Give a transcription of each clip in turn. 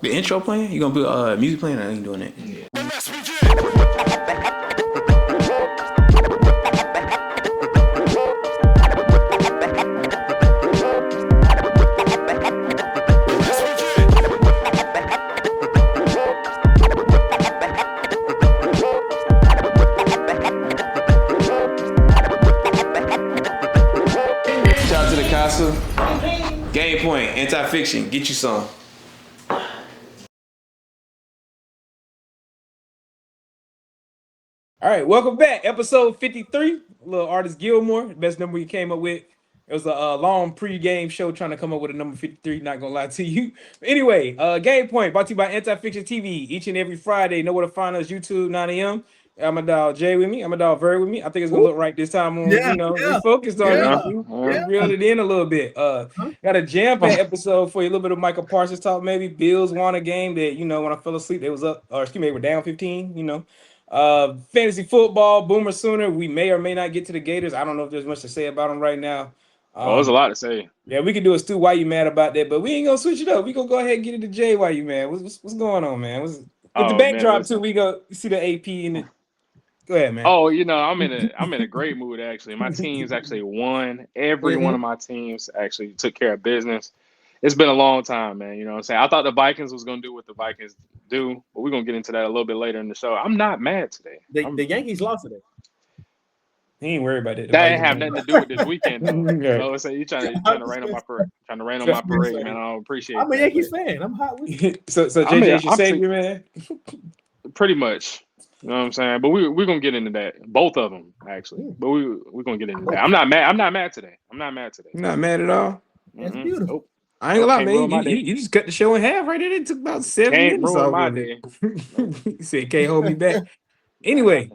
The intro playing? You gonna put music playing? I ain't doing it. Yeah. Shout out to the castle. GamePoint, anti-fiction. Get you some. All right, welcome back. Episode 53. Little Artist Gilmore, best number you came up with. It was a long pre-game show trying to come up with a number 53. Not gonna lie to you. Anyway, GamePoint brought to you by Anti-Fiction TV. Each and every Friday, know where to find us. YouTube 9 a.m. I'm a dog Jay with me. I'm a dog Verb with me. I think it's gonna look right this time. We focused on it. We reeled it in a little bit. Got a jam-packed episode for you. A little bit of Micah Parsons talk, maybe. Bills won a game that when I fell asleep, they was up, or excuse me, they were down 15. Fantasy football, Boomer Sooner. We may or may not get to the Gators. I don't know if there's much to say about them right now. There's a lot to say. Yeah, we could do a Stu. Why you mad about that? But we ain't gonna switch it up. We gonna go ahead and get into Jay. Why you mad? What's going on, man? With the backdrop too, we go see the AP in it. Go ahead, man. Oh, I'm in a great mood actually. My teams actually won. Every one of my teams actually took care of business. It's been a long time, man. You know what I'm saying? I thought the Vikings was gonna do what the Vikings do, but we're gonna get into that a little bit later in the show. I'm not mad today. The Yankees lost today. He ain't worried about it. That ain't have nothing to do with this weekend, though. You know what I'm saying? You trying to rain on my parade. Trying to rain on my parade, man. I don't appreciate it. I'm a Yankees fan. I'm hot with you. So JJ's your savior, man? Pretty much. You know what I'm saying? But we're gonna get into that. Both of them, actually. But we're gonna get into that. I'm not mad today. You're not mad at all? That's beautiful. Nope. I ain't gonna lie, man. You just cut the show in half right there. It took about 7 minutes off my of day. You said can't hold me back. Anyway,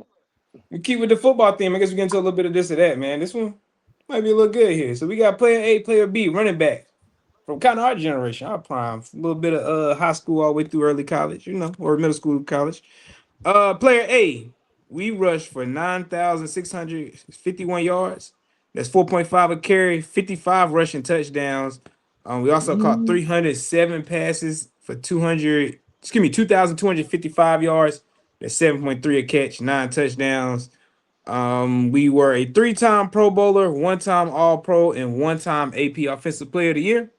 we keep with the football theme. I guess we get into a little bit of this or that, man. This one might be a little good here. So we got player A, player B, running back from kind of our generation, our prime. A little bit of high school all the way through early college, or middle school, college. Player A, we rushed for 9,651 yards. That's 4.5 a carry, 55 rushing touchdowns. We also caught 307 passes for 2,255 yards. That's 7.3 a catch, 9 touchdowns. We were a 3-time Pro Bowler, 1-time All-Pro, and 1-time AP Offensive Player of the Year.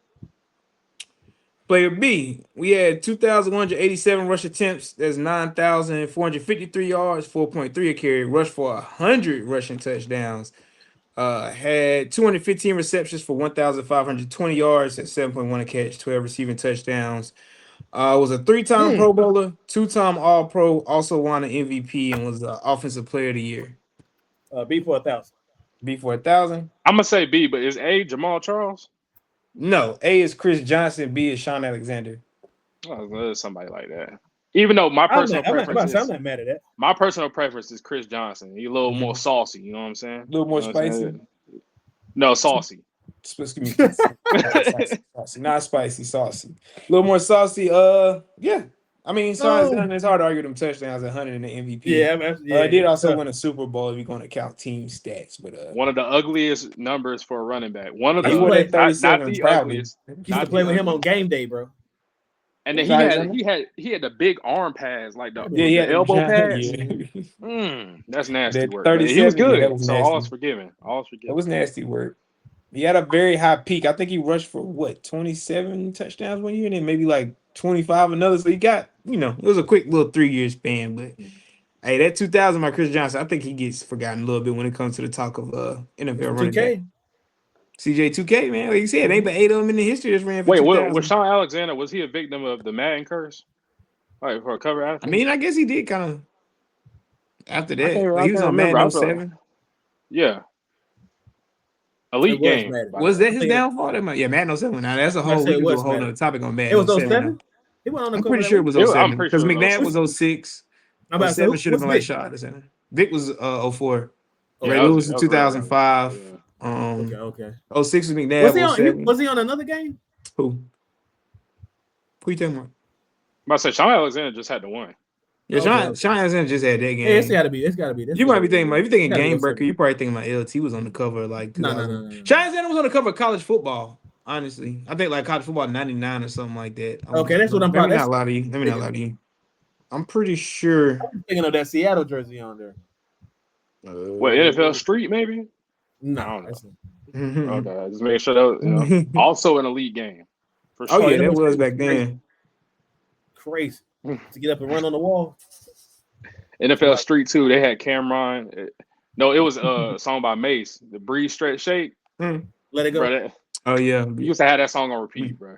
Player B, we had 2,187 rush attempts. That's 9,453 yards, 4.3 a carry. Rushed for 100 rushing touchdowns. Had 215 receptions for 1,520 yards. That's 7.1 a catch, 12 receiving touchdowns. Was a 3-time Pro Bowler, 2-time All-Pro. Also won an MVP and was the Offensive Player of the Year. B for 1,000. B for 1,000. I'm gonna say B, but is A Jamal Charles? No, A is Chris Johnson. B is Sean Alexander. Oh, there's somebody like that. Even though my personal preference I'm not mad at that. My personal preference is Chris Johnson. He's a little more saucy. You know what I'm saying? A little more spicy. No, saucy. Excuse me. Saucy. Not spicy, saucy. A little more saucy. Yeah. I mean, it's hard to argue them touchdowns, 100 in the MVP. Yeah, I did also win a Super Bowl if you're going to count team stats. But one of the ugliest numbers for a running back. One of the not the ugliest. You used to play with him on game day, bro. And then he had the big arm pads, like the elbow pads. That's nasty work. He was good, so all is forgiven. It was nasty work. He had a very high peak. I think he rushed for 27 touchdowns one year, and then maybe like 25 another. So he got, it was a quick little 3-year span. But hey, that 2,000 by Chris Johnson, I think he gets forgotten a little bit when it comes to the talk of NFL running back. CJ 2K, man. Like you said, ain't but 8 of them in the history that's ran for 2,000. Was Sean Alexander, was he a victim of the Madden curse? Like for a cover athlete? I mean, I guess he did kind of after that. He was on Madden 07. Yeah. Elite game. Was that his downfall? Madden 07. Now that's a whole other topic on Madden. It was 07? I'm pretty sure it was 07. Because McNabb was 06. 07 should have been like shot or something. Vic was 04. Ray Lewis was 2005. Okay. 06 was McNabb. Was he on another game? Who you talking about? I said Sean Alexander just had the one. Yeah, Sean Alexander just had that game. Yeah, it's gotta be. You might be thinking about, if you're thinking Game Breaker, you probably thinking about LT was on the cover like. No. Sean Alexander was on the cover of College Football. Honestly, I think like college football 99 or something like that. Okay, that's what I'm Let me probably. not lie to you. Let me not lie to you. I'm pretty sure. I'm thinking of that Seattle jersey on there. What, NFL Street maybe? No, I don't know. that's Okay, just make sure that also an elite game for sure. Oh yeah, that that was was back then. crazy to get up and run on the wall. NFL Street too. They had Cameron. No, it was a song by Mace. The Breeze Stretch Shake. Let it go. Bro, Oh yeah, you used to have that song on repeat, bro.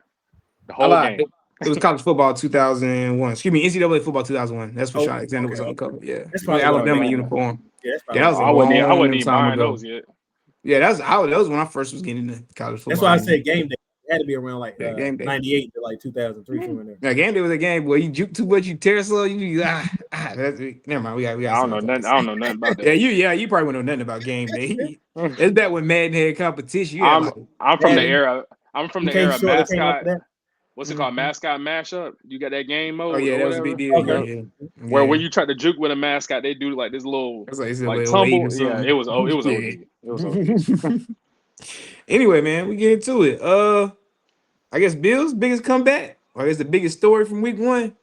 The I whole lied. game. It was college football 2001. Excuse me, NCAA football 2001. That's for Oh, sure. Alexander was okay. on the cover. Yeah, That's with probably Alabama what I- uniform. Yeah, that's Yeah, that was a I wasn't long even time buying ago. those yet. Yeah, that was when I first was getting into college football. That's why I said game day. It had to be around like Yeah, game day. 98 to like 2003 somewhere in there. Yeah, game day was a game where you juke too much, you tear slow, that's it. Never mind. We got. I don't know nothing about that. You probably wouldn't know nothing about game day. It's back when Madden had competition. You had I'm from the Madden. era. I'm from the Okay, era sure, that came mascot. after that. What's it called? Mascot mashup. You got that game mode. Oh yeah, or that was a whatever? big deal. Okay. Yeah. Where when you try to juke with a mascot, they do like this little That's like, like 08 or tumble. Yeah, something. it was OD. Yeah. It was OD. Anyway, man, we get into it. I guess Bills' biggest comeback, or I guess the biggest story from week 1.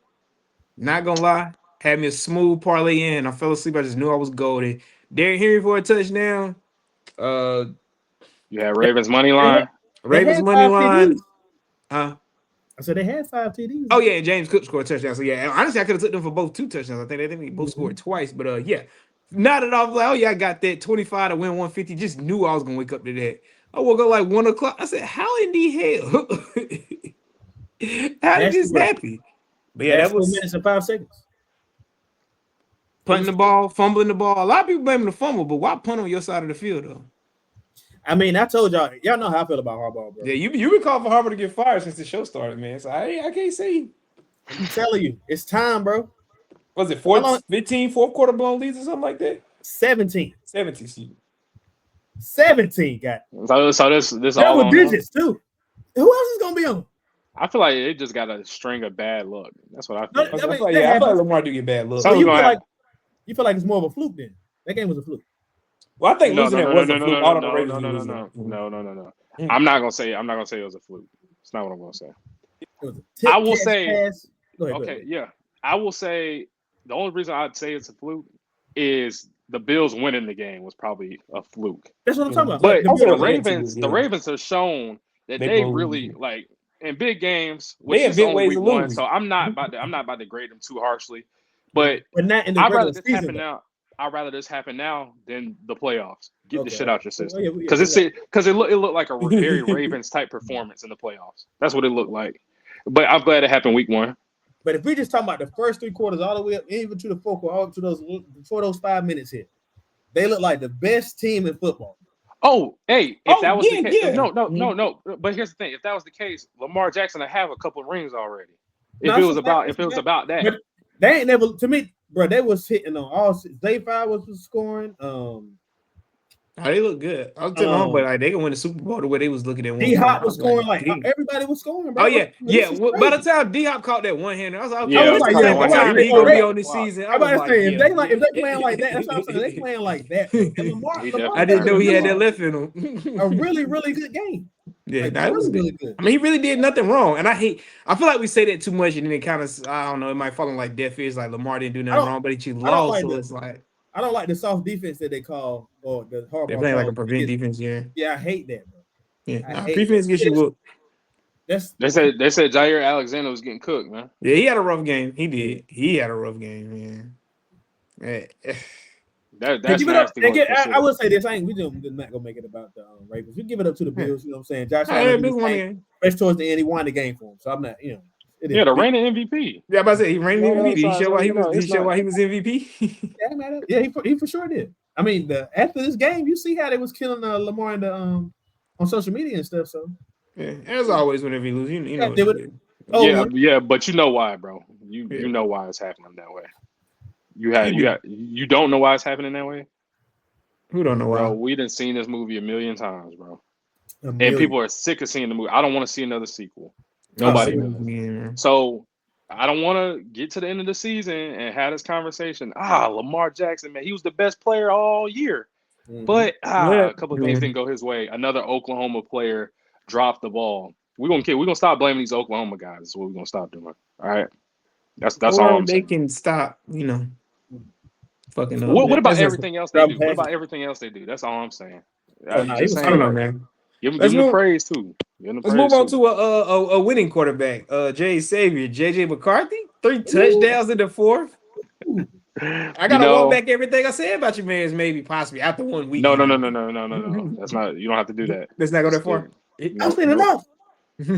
Not gonna lie, had me a smooth parlay in. I fell asleep. I just knew I was golden. Derrick Henry for a touchdown. You had Ravens money line. Ravens had money 5 line. TDs. I said they had 5 TDs. Oh yeah, James Cook scored a touchdown. So yeah, honestly, I could have took them for both 2 touchdowns. I think they both scored twice. But yeah, not at all. Like, oh yeah, I got that 25 to win 150. Just knew I was gonna wake up to that. I woke up like 1 o'clock. I said, how in the hell? How did this happen? But yeah, that was 4 minutes and 5 seconds. punting the ball, fumbling the ball. A lot of people blaming the fumble, but why punt on your side of the field though? I mean, I told y'all know how I feel about Harbaugh, bro. Yeah, you been calling for Harbaugh to get fired since the show started, man. So I can't say. I'm telling you, it's time, bro. Was it 15 fourth quarter blown leads or something like that? 17. 17. 17 got So this double all digits too. Who else is gonna be on? I feel like it just got a string of bad luck. That's what I feel. No, like. I feel like Lamar do get bad luck. So- You feel like it's more of a fluke then? That game was a fluke. Well, I think losing it was a fluke. All of the no, Ravens no, no, losing. no. I'm not gonna say it was a fluke. It's not what I'm gonna say. It was a I will say- pass. Go ahead. Okay, yeah. I will say the only reason I'd say it's a fluke is the Bills winning the game was probably a fluke. That's what I'm talking about. But Like, the Ravens have shown that they really like in big games, which have is big only ways week to 1. lose. So I'm not about to grade them too harshly. But not in the I'd rather regular this season. happen now. I'd rather this happen now than the playoffs. Get the Okay. shit out your system Yeah, because it looked like a very Ravens type performance in the playoffs. That's what it looked like. But I'm glad it happened week 1. But if we just talking about the first 3 quarters all the way up, even to the 4th quarter, all up to those before those 5 minutes hit, they look like the best team in football. Oh, hey, if that was the case, yeah. no. But here's the thing: if that was the case, Lamar Jackson would have a couple of rings already. If No, it was about that, But they ain't never, to me, bro. They was hitting on all. Zay Fire was scoring. They look good. I was telling them, but like they can win the Super Bowl the way they was looking at D Hop was scoring like damn. everybody was scoring. Bro. Oh yeah. This is By the crazy. time D Hop caught that one hander, I was like, Yeah, I I was was like, like, what yeah, time he yeah, gonna be yeah. on this season? I I'm was about to say, yeah. if they playing like that, that's what I'm saying. They playing like that. And Lamar I didn't know he had that left in him. a really, really good game. Yeah, Like, that was really good. I mean, he really did nothing wrong, and I feel like we say that too much, and then it kind of, I don't know, it might fall on like deaf ears, like Lamar didn't do nothing wrong, but he lost, like so the- it's like I don't like the soft defense that they call or the Harbaugh. they're playing like a call. prevent defense. Yeah, Yeah, I hate that, bro. yeah. Defense gets you whooped. they said Jair Alexander was getting cooked, man. Yeah, he had a rough game. He did. He had a rough game, man. That's give it up. nasty. I will say this: we just not gonna make it about the Ravens. We give it up to the Bills. You know what I'm saying? Josh Allen, especially towards the end, he won the game for him. So I'm not, the reigning MVP. Yeah, I'm about to say he reigned MVP. Did he show why he was? Did he show not- why he was MVP? Yeah, he for sure did. I mean, after this game, you see how they was killing Lamar in the on social media and stuff. So Yeah, as always, whenever he loses, you know. What it is. Yeah, but you know why, bro. You know why it's happening that way. You don't know why it's happening that way? Who don't know why? Bro, we done seen this movie a million times, bro. And people are sick of seeing the movie. I don't want to see another sequel. Nobody does. Yeah. So I don't want to get to the end of the season and have this conversation. Lamar Jackson, man, he was the best player all year. But a couple of things didn't go his way. Another Oklahoma player drop the ball. We're gonna stop blaming these Oklahoma guys. That's what we're gonna stop doing. All right. That's or all I'm they saying. can stop, fucking up. What about That's just- everything else they do? What about everything else they do? That's all I'm saying. Oh, I'm no, just he was I don't saying. know, man. Give Let's him the move- praise too. Let's move on to a winning quarterback. Jay Savior, JJ McCarthy, 3 touchdowns in the fourth. I gotta walk back everything I said about your man's maybe possibly after 1 week. No. That's not. You don't have to do that. Let's not go that far. I've seen enough.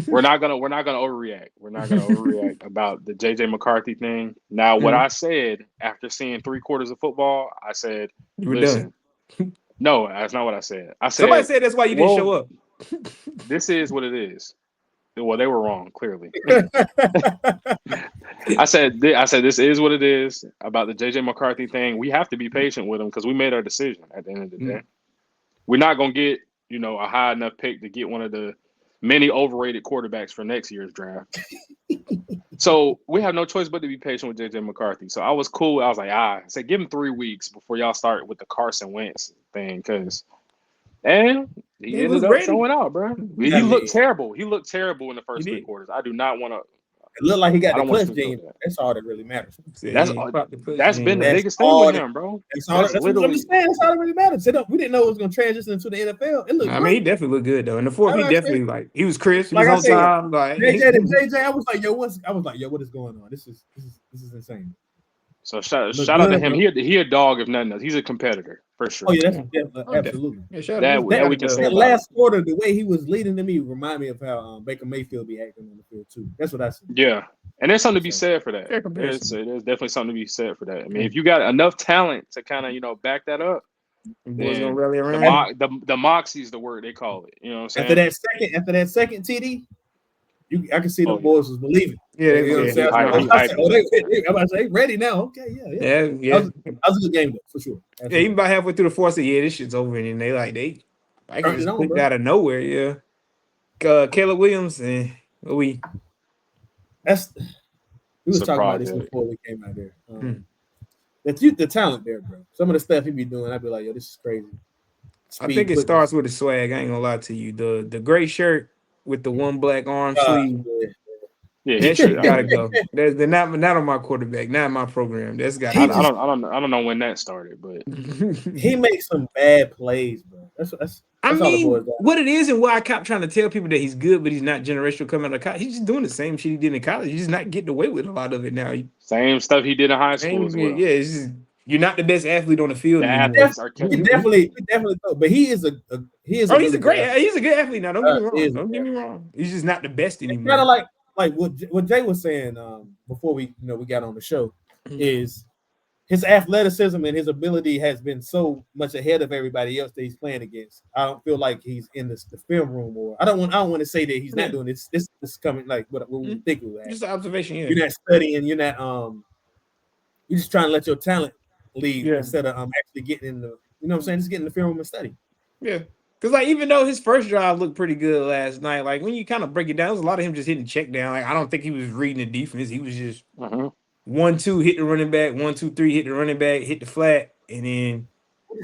We're not gonna overreact. We're not gonna overreact about the JJ McCarthy thing. Now, what I said after seeing 3/4 of football, I said, You were "Listen, done." no, that's not what I said. I said Somebody said that's why you didn't show up. This is what it is. Well, they were wrong, clearly. I said this is what it is about the JJ McCarthy thing. We have to be patient with him because we made our decision at the end of the day. We're not gonna get a high enough pick to get one of the many overrated quarterbacks for next year's draft. So we have no choice but to be patient with JJ McCarthy. So I was cool. I was like, I said give him 3 weeks before y'all start with the Carson Wentz thing because. And he ended up showing out, bro. He looked terrible. He looked terrible in the first 3 quarters. I do not want to. It looked like he got the clutch game. That's all that really matters. That's been the biggest thing with him, bro. That's all that really matters. We didn't know it was going to transition into the NFL. It looked I mean, he definitely looked good though. In the fourth, he definitely he was crisp. He was on time. Like JJ, I was like, what is going on? This is insane. So shout out to him. He a dog if nothing else. He's a competitor for sure. Oh yeah, absolutely. Yeah, that we can say. That last quarter, the way he was leading to me remind me of how Baker Mayfield be acting on the field too. That's what I see. Yeah, and there's something to be said for that. There's definitely something to be said for that. I mean, if you got enough talent to kind of back that up, boys gonna rally around. The moxie is the word they call it. You know what I'm saying? After that second TD. I can see the boys was believing. Yeah, you know what I'm saying? I'm about to say ready now. Okay, yeah. That was a good game though, for sure. Absolutely. Yeah, even about halfway through the fourth, I said, this shit's over, and then they just clicked out of nowhere. Yeah, Caleb Williams and we was talking about this before we came out there. The talent there, bro. Some of the stuff he be doing, I'd be like, yo, this is crazy. I think it starts with the swag. I ain't gonna lie to you. The gray shirt with the one black arm sleeve. Yeah, that shit gotta go. They're not on my quarterback, not my program. That's got. I don't know when that started, but he makes some bad plays, bro. That's I mean, what it is and why I kept trying to tell people that he's good, but he's not generational coming out of college. He's just doing the same shit he did in college. He's just not getting away with a lot of it now. Same stuff he did in high school as well. Yeah, it's just, you're not the best athlete on the field. He definitely but he's a good athlete now. Don't get me wrong. He's just not the best anymore. Kind of like what Jay was saying before we got on the show is his athleticism and his ability has been so much ahead of everybody else that he's playing against. I don't feel like he's in the film room, or I don't want to say that he's not doing this. This is coming like what we think we had. Just an observation. Yeah. You're not studying. You're not you're just trying to let your talent lead instead of actually getting in the, you know what I'm saying, just getting in the film room and study. Yeah. Because even though his first drive looked pretty good last night, when you kind of break it down, there's a lot of him just hitting check down. I don't think he was reading the defense. He was just 1-2 hit the running back, 1-2-3 hit the running back, hit the flat, and then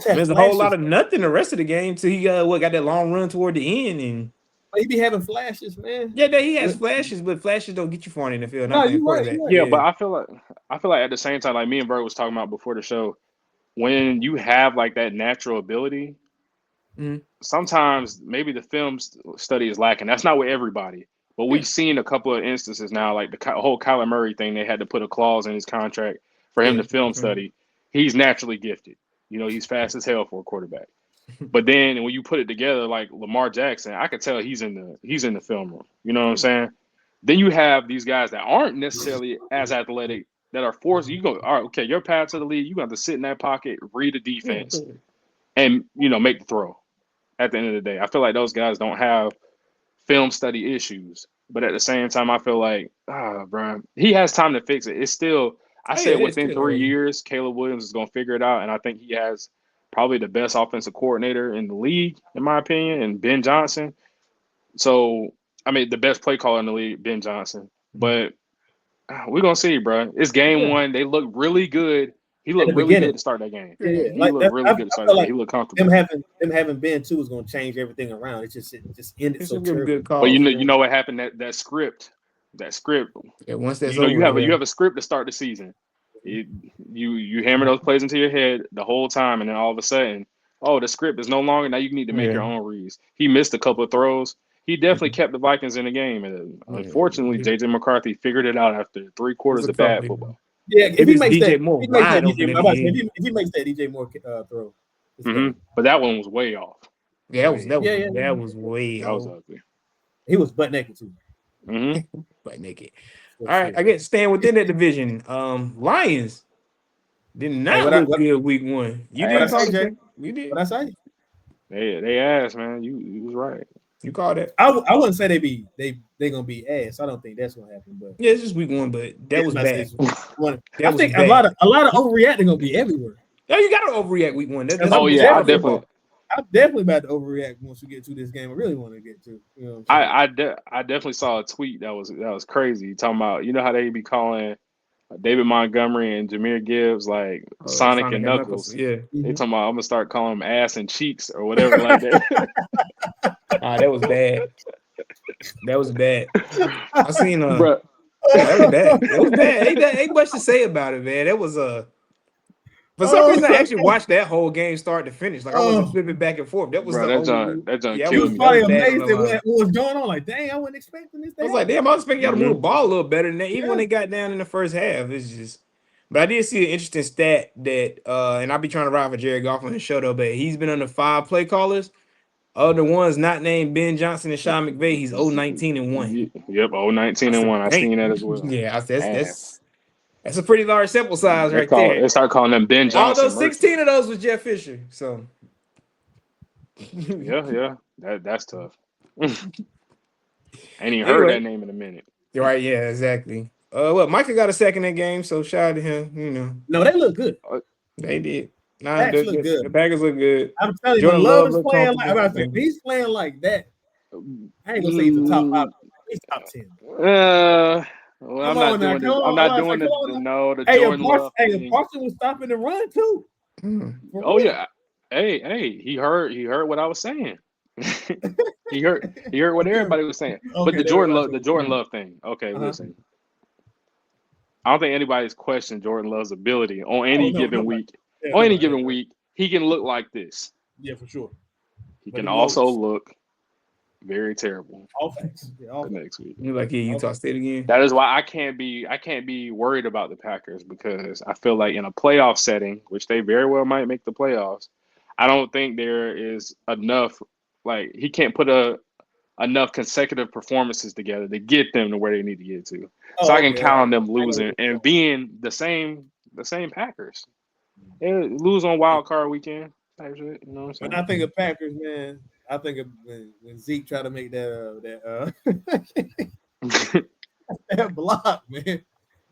there's a whole lot of nothing the rest of the game till he got that long run toward the end. And he be having flashes, man. Yeah, he has flashes, but flashes don't get you far in the field. No, you're right. Yeah, but I feel like at the same time, like me and Verb was talking about before the show, when you have that natural ability. Sometimes maybe the film study is lacking. That's not with everybody, but we've seen a couple of instances now, like the whole Kyler Murray thing. They had to put a clause in his contract for him to film study. He's naturally gifted. He's fast as hell for a quarterback. But then when you put it together, like Lamar Jackson, I could tell he's in the film room. You know what I'm saying? Then you have these guys that aren't necessarily as athletic that are forced. You go, all right, okay, your path to the league, you got to sit in that pocket, read the defense, and make the throw. At the end of the day, I feel like those guys don't have film study issues, but at the same time, I feel like, bro, he has time to fix it. It's still, I said within 3 years, Caleb Williams is going to figure it out, and I think he has probably the best offensive coordinator in the league, in my opinion, and Ben Johnson. So, I mean, the best play caller in the league, Ben Johnson. But we're going to see, bro. It's game one. They look really good He looked really good to start that game. Yeah. He looked really good to start that game. He looked comfortable. Them having Ben too is going to change everything around. It just ended so terrible. Good call. But you know what happened? That script. Yeah, once that's you have a script to start the season. You hammer those plays into your head the whole time, and then all of a sudden, the script is no longer. Now you need to make your own reads. He missed a couple of throws. He definitely kept the Vikings in the game, and unfortunately, JJ McCarthy figured it out after 3 quarters of bad football. Yeah, if he makes DJ that, Moore if he makes that DJ Moore throw, but that one was way off. Yeah, that was way off. That was ugly. He was butt naked too. Butt naked. All right, I guess staying within that division. Lions did not look good week 1. You did talk to You did. What I say? They ass, man. You was right. You called it. I wouldn't say they gonna be ass. I don't think that's gonna happen. But yeah, it's just week 1, but that was bad. I think a lot of overreacting gonna be everywhere. No, you gotta overreact week 1. I'm definitely about to overreact once we get to this game. I really want to get to. You know, I definitely saw a tweet that was crazy talking about how they be calling David Montgomery and Jahmyr Gibbs like Sonic and Knuckles. Yeah, they talking about I'm gonna start calling them ass and cheeks or whatever like that. That was bad. That was bad. I seen Bruh. That was bad. It was bad. Ain't much to say about it, man. That was for some reason, I actually watched that whole game start to finish. Like I wasn't flipping back and forth. That was that John I killed was me. probably amazed at what was going on. Like, dang, I wasn't expecting this. I was like, damn, I was expecting y'all to move the ball a little better than that. Even when they got down in the first half, it's just. But I did see an interesting stat that, and I'll be trying to ride for Jared Goff on his show though. But he's been under 5 play callers. Of the ones not named Ben Johnson and Sean McVay, he's 0-19-1. Yep, 0-19-1. I seen that as well. Yeah, that's a pretty large sample size there. They start calling them Ben Johnson. Although 16 of those was Jeff Fisher. So yeah, that's tough. Ain't even heard that name in a minute. Right? Yeah, exactly. Well, Micah got a second in that game, so shout out to him. No, they look good. They did. Look good. The Packers look good. I'm telling you, Love is playing like he's playing like that. I ain't gonna say he's the top 5. He's top 10. Well, I'm not doing the Jordan Love. Parsons was stopping the run too. Oh yeah. Hey, he heard what I was saying. he heard what everybody was saying. Okay, but the Jordan Love thing. Okay, listen. I don't think anybody's questioned Jordan Love's ability on any given week. On any given week, he can look like this. Yeah, for sure. He can also look very terrible. Offense. The next week. You're like, Utah State again. That is why I can't be worried about the Packers, because I feel like in a playoff setting, which they very well might make the playoffs, I don't think there is enough. Like, he can't put enough consecutive performances together to get them to where they need to get to. So I can count on them losing and being the same Packers. They lose on wild card weekend type shit. You know what I'm saying? When I think of Packers, man, I think of when Zeke tried to make that block, man.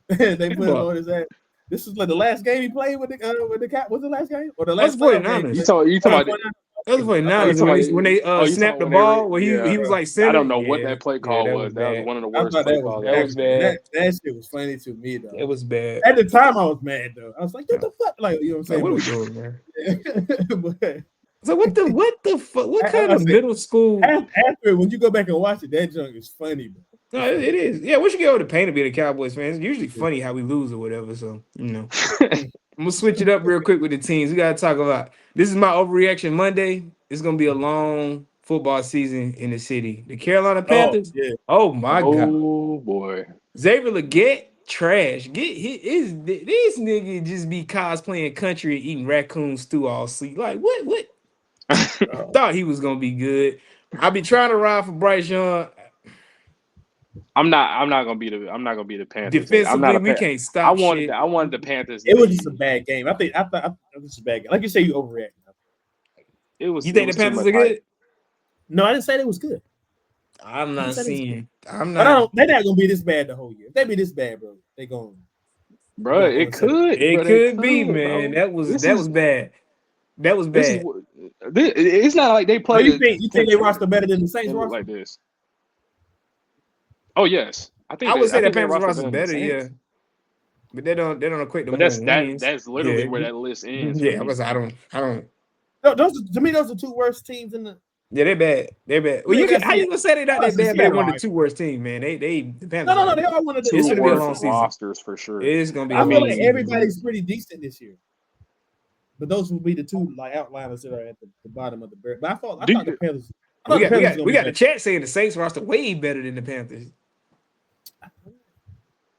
They put it on his ass. This is like the last game he played with the Cat. Was the last game or the last? You talking about? That was 49ers when they snapped the ball. Where he was like center. I don't know what that play call was. That was one of the worst play calls. That was bad. That shit was funny to me though. It was bad. At the time, I was mad though. I was like, "What the fuck?" Like, you know what I'm saying? What are we doing, man? So what the fuck? What kind of middle school? After when you go back and watch it, that junk is funny, bro. No, it is. Yeah, we should get over the pain to be the Cowboys fans. It's usually funny how we lose or whatever. So I'm gonna switch it up real quick with the teams. We gotta talk about this. Is my overreaction Monday. It's gonna be a long football season in the city. The Carolina Panthers. Oh my god. Oh boy. Xavier Legette, trash. These niggas just be cosplaying country and eating raccoon stew all sleep. Like what? Thought he was gonna be good. I be trying to ride for Bryce Young. I'm not gonna be the Panthers. Defensively, we can't stop. I wanted the Panthers. It was just a bad game. I thought it was a bad game. Like you say, you overreact. It was. You think the Panthers are good? No, I didn't say they was good. I'm not seeing. I'm not. not. They're not gonna be this bad the whole year. If they be this bad, bro, they going. Bro, it could. It could be, man. Bro. That was bad. That was bad. It's not like they play. You think they roster better than the Saints roster? Like this? Oh yes, I would say the Panthers roster better. Yeah. But they don't equate to But more that's wins. that's literally Yeah. where that list ends. Yeah, because I don't. To me, those are two worst teams in the. Yeah, they're bad. They're bad. Well, how you gonna say they're not that bad? But they're one of the two worst teams, man. The Panthers. No. They are one of the It's two gonna be a worst long season. rosters for sure. It's gonna be. I feel like season. everybody's pretty decent this year. But those will be the two like outliners that are at the bottom of the barrel. But I thought the Panthers. We got the chat saying the Saints roster way better than the Panthers.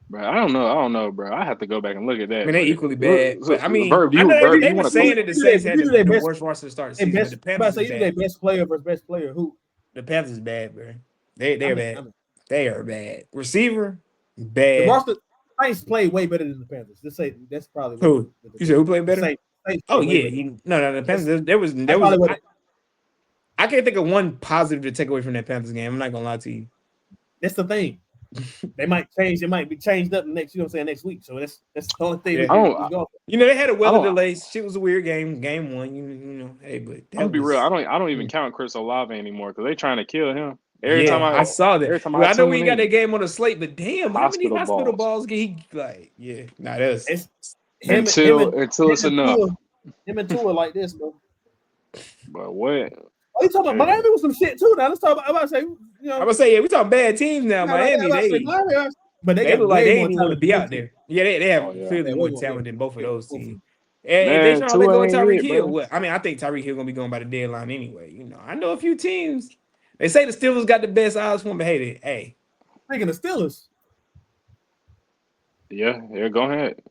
Bro, I don't know, bro. I have to go back and look at that. I mean, they equally bad. But I mean, Verb, they were saying that the Saints had the best, worst roster to start the season. But the Panthers you their best player versus best player. Who? The Panthers is bad, bro. They're bad. They are bad. Receiver, bad. The roster Saints play way better than the Panthers. Let's say that's probably who you said who played better. Saints oh yeah, no. The Panthers. There was. I can't think of one positive to take away from that Panthers game. I'm not gonna lie to you. That's the thing. They might change. It might be changed up next. You know what I'm saying? Next week. So that's the only thing. Yeah. They had a weather delay. Shit was a weird game. Game one. You know. Hey, but I'm gonna be real. I don't even count Chris Olave anymore because they trying to kill him. Every time I saw that. I know we got that game on the slate, but damn, how many hospital balls get he like? Yeah, that's until it's enough. Him and Tua like this, bro. But what? Oh, you talking about Miami with some shit too? Now let's talk about. I'm about to say, we talking bad teams now. Miami, but they look like they ain't want to be out there. Yeah, they have clearly more talent than both of those teams. And they trying to let go of Tyreek Hill. Well, I mean, I think Tyreek Hill gonna be going by the deadline anyway. I know a few teams. They say the Steelers got the best odds for him, but hey. Speaking of Steelers. Yeah, go ahead.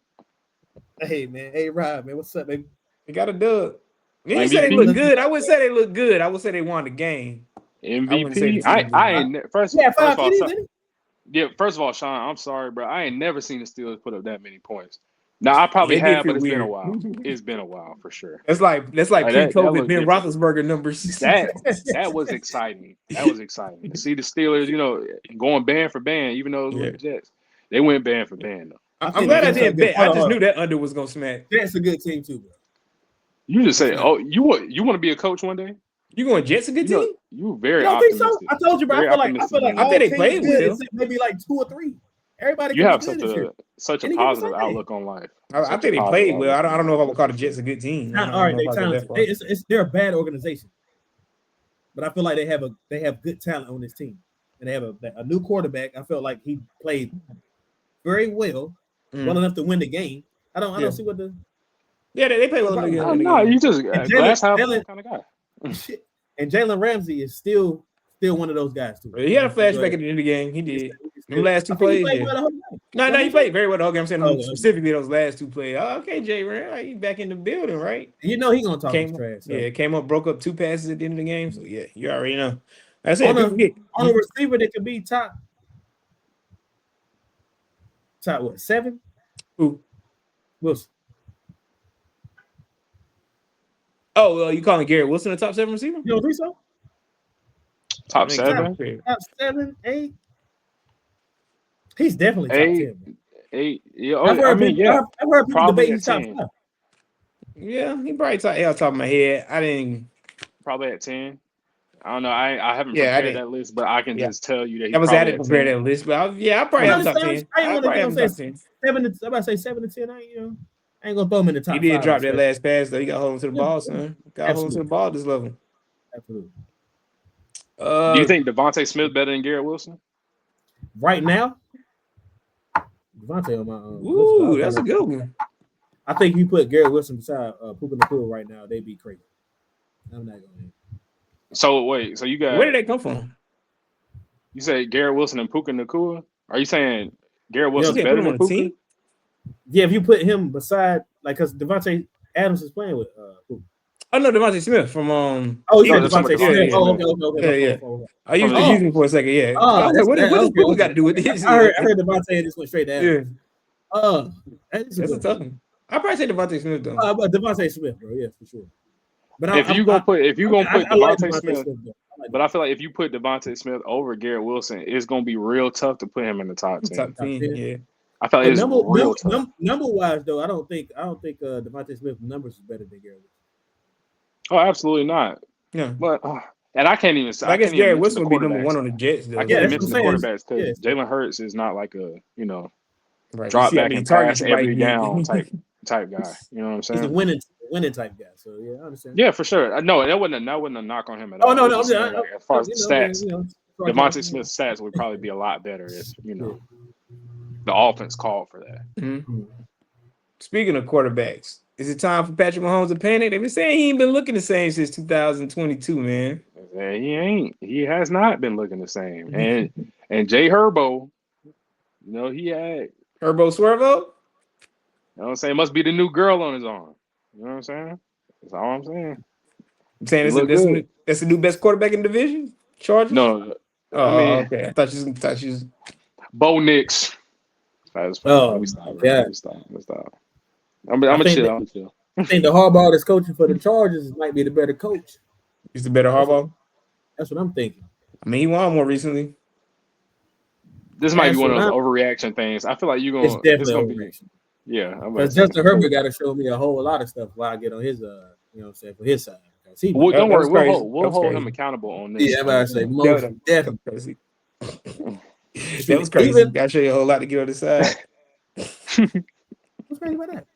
Hey man, hey Rob, man, what's up, baby? They got a dub. You didn't say they look good. I would say they look good. I would say they won the game. MVP. First of all, Sean, I'm sorry, bro. I ain't never seen the Steelers put up that many points. Now I probably have, but it's been a while. It's been a while for sure. That's like pre-COVID Ben Roethlisberger numbers. That was exciting. That was exciting to see the Steelers, going band for band, even though it was the Jets. They went band for band though. I'm glad I didn't bet. I just knew that under was gonna smack. That's a good team too, bro. You just say, "Oh, you want to be a coach one day?" You going Jets a good team? You very optimistic. Think so? I told you, bro. I feel like I think they played well. Maybe like 2 or 3. Everybody. You have such a positive outlook on life. I think they played well. I don't know if I would call the Jets a good team. All right, they're a bad organization, but I feel like they have good talent on this team, and they have a new quarterback. I felt like he played very well, well enough to win the game. I don't see what the. Yeah, they play well. No, you just glass half kind of guy. Shit. And Jalen Ramsey is still one of those guys too. He had a flashback at the end of the game. He did. The last 2 plays. No, he played very well the whole game. I'm saying specifically those last 2 plays. Oh, okay, Jay Ram, you back in the building, right? He gonna talk trash. So. Yeah, came up, broke up 2 passes at the end of the game. So yeah, you already know. That's it. On a receiver that could be top what, 7? Who? Wilson. Oh, you calling Garrett Wilson a top 7 receiver? You don't think so? Top 7? Top 7, 8. He's definitely top 10. 8. Yeah, I've heard people debate he's top 5. Yeah, he probably top 8 off the top of my head. I didn't. Probably at 10. I don't know. I haven't prepared that list, but I can just tell you that I was at it prepared that list, but I probably have top 10. I ain't going to say 7 to 10. I ain't gonna throw him in the top. He did drop that last pass though. He got hold to the ball, son. Got hold to the ball at this level. Absolutely. Do you think Devontae Smith better than Garrett Wilson? Right now? Devontae on my Ooh, that's a good one. I think if you put Garrett Wilson beside Puka Nacua right now, they'd be crazy. I'm not gonna. So wait, so you got where did they come from? You say Garrett Wilson and Puka Nacua? Are you saying Garrett Wilson's better than Puka? Yeah, if you put him beside, because Devontae Adams is playing with Puka. Oh no, Devontae Smith from Devontae Smith. Oh, okay. I used him for a second. Yeah. What does Puka got to do with this? I heard Devontae and just went straight to Adams. Yeah. That's a tough one. I probably say Devontae Smith though. But Devontae Smith, bro, yeah, for sure. But if you're gonna put Devontae Smith, but I feel like if you put Devontae Smith over Garrett Wilson, it's gonna be real tough to put him in the top 10. Top 10, yeah. I feel like it's real tough. Number wise though, I don't think Devontae Smith's numbers is better than Garrett Wilson. Oh, absolutely not. Yeah, but and I can't even say. I guess Garrett Wilson would be number 1 on the Jets though. I can't mention the quarterbacks because Jalen Hurts is not like a Right. drop See how back many and targets pass you might every get. down type guy. You know what I'm He's a saying? winning type guy. So yeah, I understand. Yeah, for sure. No, that wasn't a knock on him at Oh all. no, It was no, just saying, like, as far as the stats, Devontae Smith's stats would probably be a lot better if the offense called for that. Mm-hmm. Speaking of quarterbacks, is it time for Patrick Mahomes to panic? They've been saying he ain't been looking the same since 2022, man. Yeah, he ain't. He has not been looking the same. And Jay Herbo, he had. Herbo Swervo? You know what I'm saying? Must be the new girl on his arm. You know what I'm saying? That's all I'm saying. I'm saying that's the new best quarterback in the division? Chargers? No, Oh, I mean, okay. I thought you was Bo Nix. Oh, We stop. yeah. We stop. I'm gonna chill. I think the Harbaugh that's coaching for the Chargers might be the better coach. He's the better Harbaugh? That's what I'm thinking. I mean, he won more recently. This might be one of those overreaction things. I feel like you're It's gonna. definitely overreaction. Yeah, because Justin Herbert got to show me a whole lot of stuff while I get on his, for his side. Well, don't worry, we'll hold him accountable on this. Yeah, I'm about to say most definitely. That was crazy. Got to show you a whole lot to get on the side. What's crazy about that?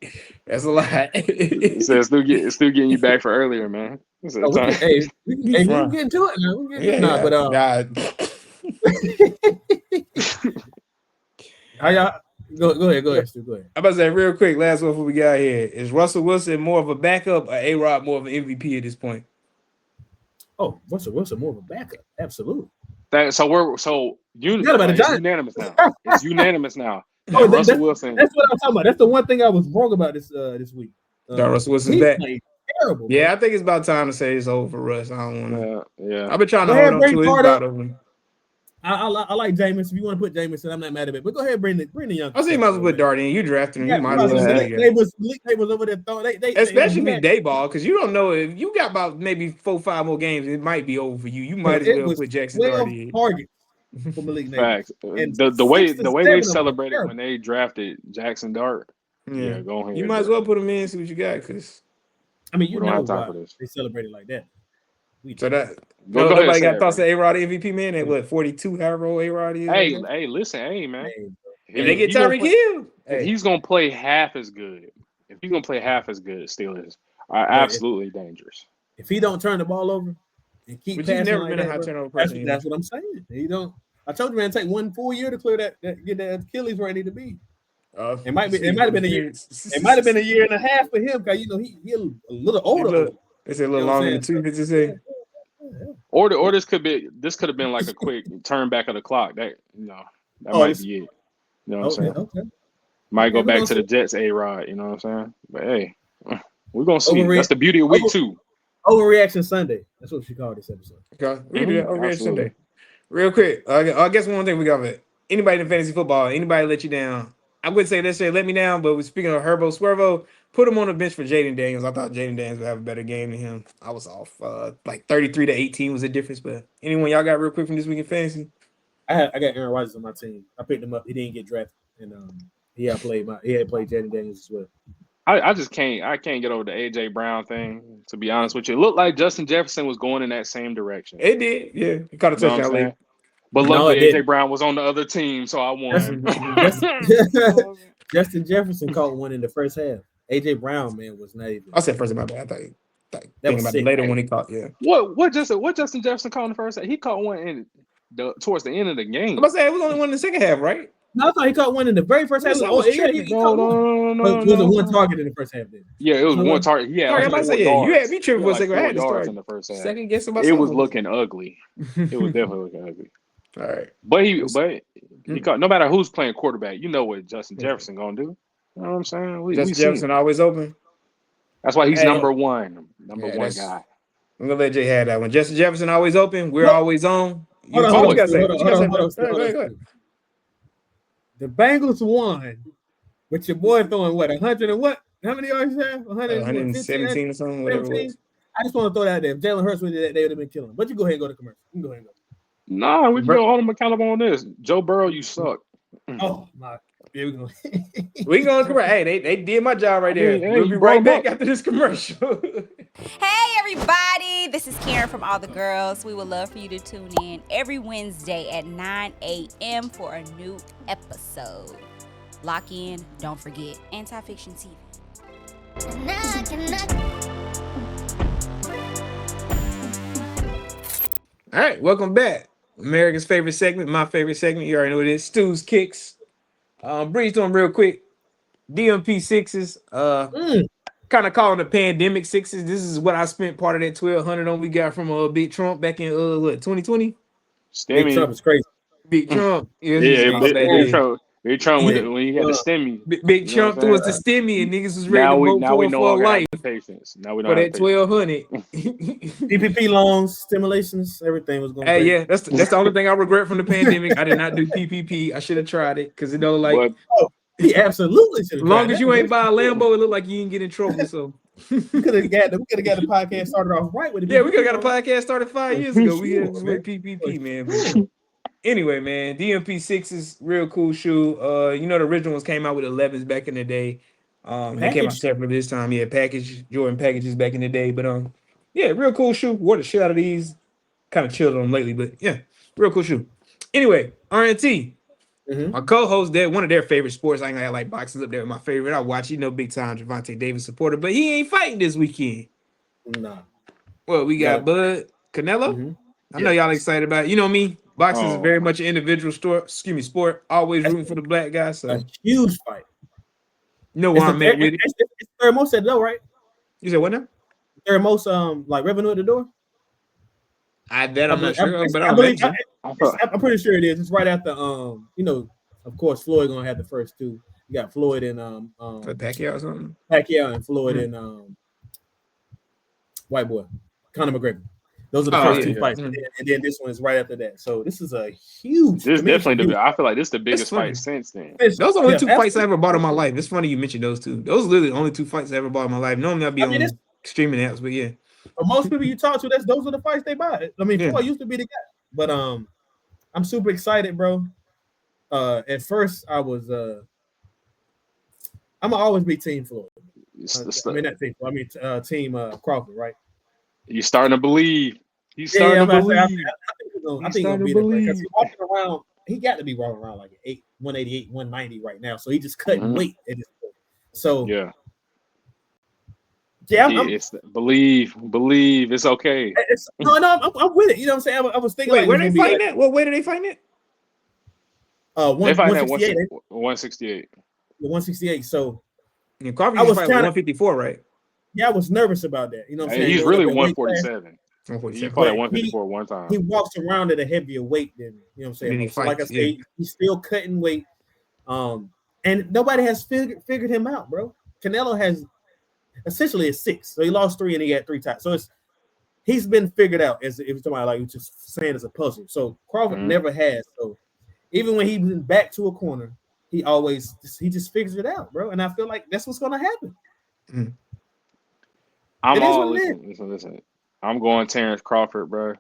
That's a lot. It says still getting you back for earlier, man. We can get into it now. How y'all? Go ahead, Stu. Go ahead. I'm about to say real quick, last one we got here. Is Russell Wilson more of a backup or A-Rod more of an MVP at this point? Oh, Russell Wilson more of a backup. Absolutely. It's unanimous now. It's unanimous now. Russell Wilson. That's what I'm talking about. That's the one thing I was wrong about this week. Russell Wilson's back. Terrible. Yeah, I think it's about time to say it's over for Russ. I don't want to. Yeah. I've been trying to hold on to his about over. I like Jameis. If you want to put Jameis in, I'm not mad at it. But go ahead, bring the young. I say you might as well put Dart in. You drafted him. You might as well. They was over there throwing. Especially day ball, because you don't know if you got about maybe 4-5 more games. It might be over for you. You might as well put Jackson Dart in. Targets for Malik Neighbors. Facts. The way they celebrated when they drafted Jackson Dart. Yeah, go ahead. You might as well put him in and see what you got, because I mean, you know why they celebrated like that. So that nobody got thoughts of A-Rod MVP, man. At what 42, however old A-Rod is. Hey, listen, man. If they get Tyreek Hill, he's gonna play half as good. If he's gonna play half as good, Steelers are absolutely dangerous. If he don't turn the ball over and keep passing, he's never been a high turnover person. That's what I'm saying. He don't. I told you, man, take 1 full year to clear that get that Achilles where it need to be. It might have been a year. It might have been a year and a half for him because he a little older. It's a little longer than 2 years to say. Or this could have been like a quick turn back of the clock. That might be it. You know what I'm saying? Okay. Might go back to the Jets A-Rod, you know what I'm saying? But hey, we're gonna see. That's the beauty of week 2. Overreaction Sunday. That's what she called this episode. Okay. We can do that. Overreaction Sunday. Real quick. I guess one thing we got it. Anybody in fantasy football, anybody let you down? I wouldn't say let's say let me down, but speaking of Herbo Swervo, put him on the bench for Jaden Daniels. I thought Jaden Daniels would have a better game than him. I was off. Like 33-18 was the difference. But anyone y'all got real quick from this week in fantasy? I got Aaron Rodgers on my team. I picked him up. He didn't get drafted, and he had played Jaden Daniels as well. I just can't get over the AJ Brown thing. To be honest with you, it looked like Justin Jefferson was going in that same direction. It did, yeah. He caught a touchdown late. But luckily, AJ Brown was on the other team, so I won. Justin Jefferson caught one in the first half. AJ Brown, man, was not even. I said first in my bad. I thought thinking about it later when he caught. Yeah. What Justin Jefferson caught in the first half? He caught one in towards the end of the game. I'm about to say it was only one in the second half, right? No, I thought he caught one in the very first half. No, was it one target in the first half? Then yeah, it was one target. Yeah, I'm about to say you had me tripping for a second. I had to start in the first half. Second guessing myself. It was looking ugly. It was definitely looking ugly. All right, but he caught. No matter who's playing quarterback, you know what Justin Jefferson gonna do. You know what I'm saying? Justin Jefferson always open. That's why he's number one guy. I'm gonna let Jay have that one. Justin Jefferson always open. We're always on. Hold on. The Bengals won, but your boy throwing what 100 and what? How many yards you have? 117 or something. Whatever it was. I just want to throw that out there. If Jalen Hurts would that, they would have been killing. But you go ahead and go to commercial. You can go ahead and go. Nah, we can go hold him accountable on this. Joe Burrow, you suck. Oh my. Here we go. We going to commercial. Hey, they did my job right there. We'll be right back after this commercial. Hey everybody, this is Karen from All the Girls. We would love for you to tune in every Wednesday at 9 a.m. for a new episode. Lock in, don't forget. Anti-Fiction TV. All right, welcome back. America's favorite segment, my favorite segment. You already know what it is. Stu's Kicks. Breeze to them real quick. DMP sixes. Kind of calling the pandemic sixes. This is what I spent part of that 1,200 on. We got from Big Trump back in 2020. Big Trump is crazy. Big Trump. Big Trump when he had the stimmy. Big Trump threw us the stimmy and niggas was ready to vote for life. Now we for don't that 1,200. PPP loans, stimulations, everything was going. Hey, yeah, that's the only thing I regret from the pandemic. I did not do PPP. I should have tried it because it don't like. He absolutely should. As long as you ain't buy a Lambo, it looked like you didn't get in trouble. So we could have got the podcast started off right with it. Yeah, we could have got a podcast started 5 years ago. We had PPP, man. But anyway, man, DMP6 is real cool shoe. You know the original ones came out with 11s back in the day. They came out separate this time. Yeah, Jordan packages back in the day. But yeah, real cool shoe. Wore the shit out of these. Kind of chilled on them lately, but yeah, real cool shoe. Anyway, RNT. My co-host, one of their favorite sports. I ain't gonna have like boxing up there with my favorite. I watch, big time Javante Davis supporter, but he ain't fighting this weekend. Nah. Well, we got Bud Canelo. I know y'all excited about it. You know me. Boxing is very much an individual sport. Always rooting for the black guy. So a huge fight. You know where I'm at with it. It's third most at the door, right? You said what now? Third most like revenue at the door. I'm not sure, but I'm pretty sure it is. It's right after of course Floyd gonna have the first two. You got Floyd and Pacquiao or something. Pacquiao and Floyd and white boy Conor McGregor. Those are the first two fights, and then this one is right after that. So this is a huge. This definitely. I feel like this is the biggest fight since then. Those are the only two fights I ever bought in my life. It's funny you mentioned those two. Those are literally the only two fights I ever bought in my life. Normally I'd be on streaming apps, but yeah. For most people you talk to, those are the fights they buy. I mean, Floyd used to be the guy, but I'm super excited, bro. At first I was I'm gonna always be Team Floyd. Not Team Floyd. Team Crawford, right? You starting to believe? He's starting to believe. I think he's gonna be there because he's walking around. He got to be walking around like 188, 190 right now. So he just cutting weight at this point. So yeah. Believe. It's okay. I'm with it. You know what I'm saying? I was thinking. Wait, where they fighting at? What weight are they fighting at? They fighting at 168. 168. So Crawford was fighting 154, right? Yeah, I was nervous about that. You know what I'm saying? He's really 147. He fought at 154 one time. He walks around at a heavier weight than you know what I'm saying. He fights, like I said, he's still cutting weight. And nobody has figured him out, bro. Canelo has essentially a 6, so he lost 3 and he had 3 times. So he's been figured out as if somebody like just saying it's a puzzle. So Crawford never has. So even when he's been back to a corner, he just figures it out, bro. And I feel like that's what's gonna happen. Listen. I'm going Terrence Crawford, bro.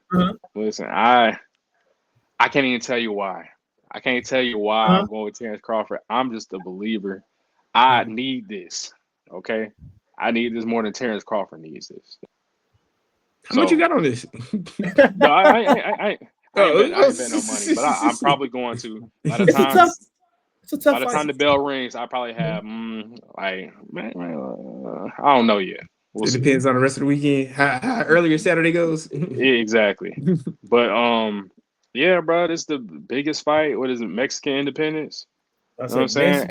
Listen, I can't even tell you why. I can't tell you why I'm going with Terrence Crawford. I'm just a believer. I need this. Okay, I need this more than Terrence Crawford needs this. How much you got on this? No, I ain't betting no money, but I'm probably going to. By the time the bell rings, I probably have I don't know yet. It depends on the rest of the weekend. How earlier Saturday goes. Yeah, exactly. But yeah, bro, this is the biggest fight. What is it? Mexican independence. You know what I'm saying?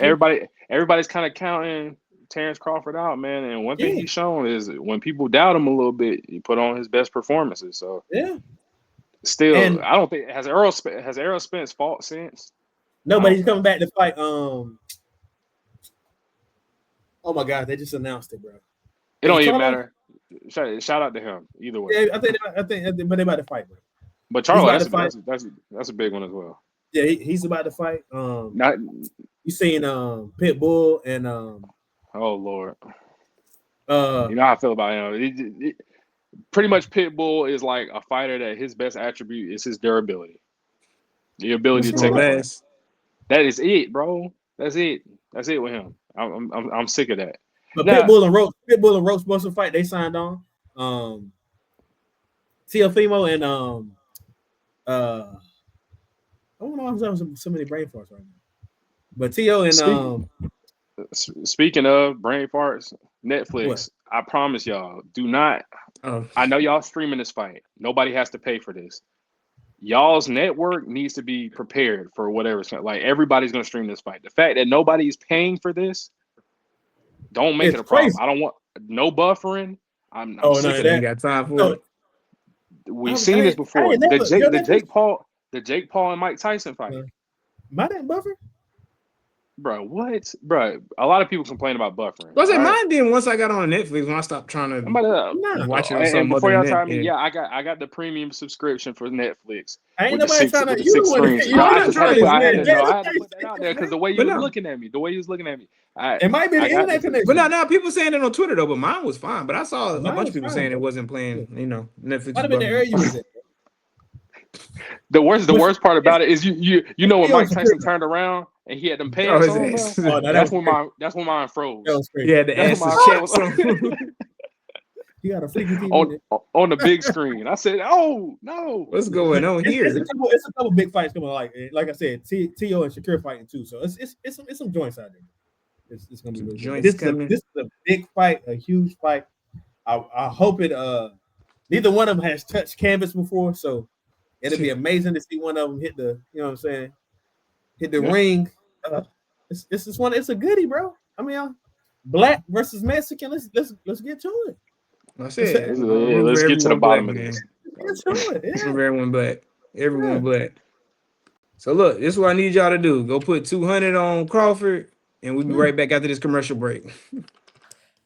Everybody's kind of counting Terrence Crawford out, man. And one thing he's shown is when people doubt him a little bit, he put on his best performances. So still, I don't think has Errol Spence fought since. No, but he's coming back to fight. Oh my God, they just announced it, bro. It don't even matter. Shout out to him either way. Yeah, I think, but they about to fight, bro. But Charles, that's a big one as well. Yeah, he's about to fight. You seen Pitbull and oh Lord. You know how I feel about him. Pretty much Pitbull is like a fighter that his best attribute is his durability. The ability to take less. That is it, bro. That's it. That's it with him. I'm sick of that. But Pitbull and Roach supposed to fight. They signed on. Teofimo and I don't know. I'm having so many brain farts right now. But T.O. and Speaking of brain farts, Netflix. What? I promise y'all, do not. Oh, I know y'all streaming this fight. Nobody has to pay for this. Y'all's network needs to be prepared for whatever's like. Everybody's gonna stream this fight. The fact that nobody's paying for this, don't make It's it a problem. crazy. I don't want no buffering. I'm Oh, sick no, of that- ain't got time for no, it. We've seen this before. The Jake Paul and Mike Tyson fight. My damn buffer. Bro, what? Bro, a lot of people complain about buffering. What's it? right? Mine didn't once I got on Netflix when I stopped trying to I'm about to watch it on and something before other y'all than tell that. me, Yeah. I got the premium subscription for Netflix. I ain't with the nobody six, trying with to. the six screens. You No, I not just trying had to- to, I had man, to know. I had to put that out there because the way you But was no. looking at me, the way you was looking at me. It might be the I got internet this. connection. But now people saying it on Twitter though. But mine was fine. But I saw a Mine bunch was of people fine, saying bro. it wasn't playing. You know, Netflix. Might have been the area you was in. The worst part about it is you know when Yo, Mike Tyson security. turned around and he had them Oh, pants his on, bro. ass. Oh, no, That's when mine froze. That was crazy. Yeah, the That's ass what is my- chaps. You got a freaky TV. on the big screen. I said, "Oh no!" What's going on It's here? a couple big fights coming. Like I said, T.O. and Shakir fighting too. So it's some joints out there. It's gonna be really good. Joints coming. This is a big fight, a huge fight. I hope it. Neither one of them has touched canvas before, so it'll be amazing to see one of them hit the. You know what I'm saying? Hit the ring. This is one. It's a goodie, bro. I mean, black versus Mexican. Let's get to it. That's it. Let's get to the bottom of this. Let's get to it. Yeah. Everyone black. Everyone black. So look, this is what I need y'all to do. Go put 200 on Crawford, and we'll be right back after this commercial break.